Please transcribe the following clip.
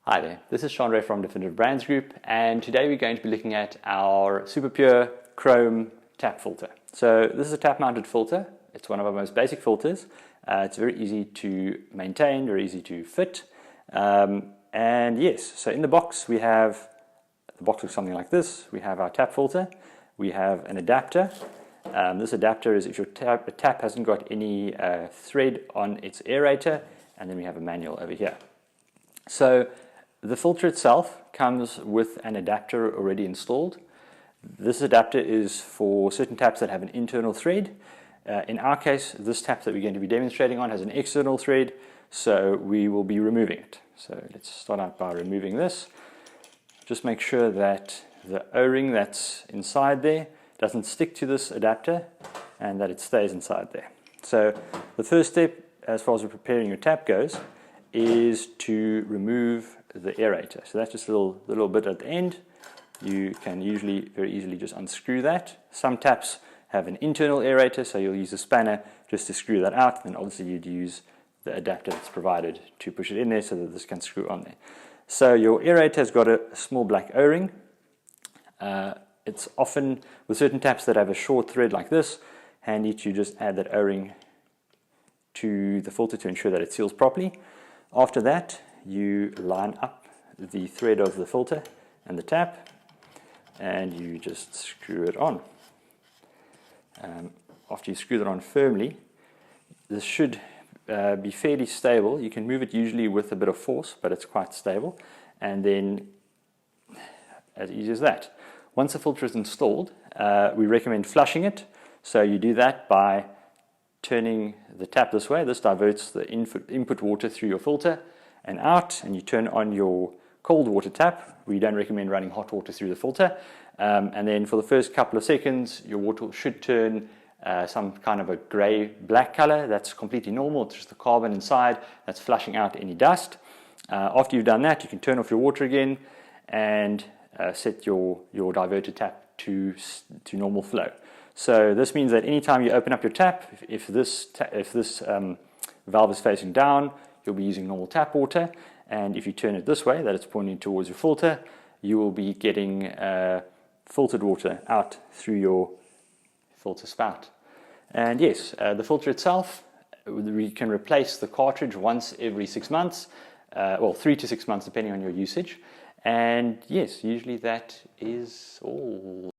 Hi there, this is Chandra from Definitive Brands Group, and today we're going to be looking at our Super Pure Chrome tap filter. So this is a tap mounted filter. It's one of our most basic filters. It's very easy to maintain, very easy to fit. And yes, so in the box the box looks something like this. We have our tap filter, we have an adapter. This adapter is if your tap hasn't got any thread on its aerator, and then we have a manual over here. So the filter itself comes with an adapter already installed. This adapter is for certain taps that have an internal thread. In our case, this tap that we're going to be demonstrating on has an external thread, so we will be removing it. So let's start out by removing this. Just make sure that the O-ring that's inside there doesn't stick to this adapter and that it stays inside there. So the first step, as far as preparing your tap goes, is to remove the aerator. So that's just a little bit at the end. You can usually very easily just unscrew that. Some taps have an internal aerator, so you'll use a spanner just to screw that out, and obviously you'd use the adapter that's provided to push it in there so that this can screw on there. So your aerator has got a small black O-ring. It's often, with certain taps that have a short thread like this, handy to just add that O-ring to the filter to ensure that it seals properly. After that, you line up the thread of the filter and the tap, and you just screw it on. After you screw that on firmly, this should be fairly stable. You can move it usually with a bit of force, but it's quite stable. And then, as easy as that. Once the filter is installed, we recommend flushing it. So you do that by turning the tap this way. This diverts the input water through your filter and out, and you turn on your cold water tap. We don't recommend running hot water through the filter. And then for the first couple of seconds, your water should turn some kind of a grey-black color. That's completely normal. It's just the carbon inside that's flushing out any dust. After you've done that, you can turn off your water again and set your diverter tap to normal flow. So this means that anytime you open up your tap, if this valve is facing down, you'll be using normal tap water, and if you turn it this way, that it's pointing towards your filter, you will be getting filtered water out through your filter spout. And yes, the filter itself, we can replace the cartridge once every 6 months, well, 3 to 6 months depending on your usage. And yes, usually that is all.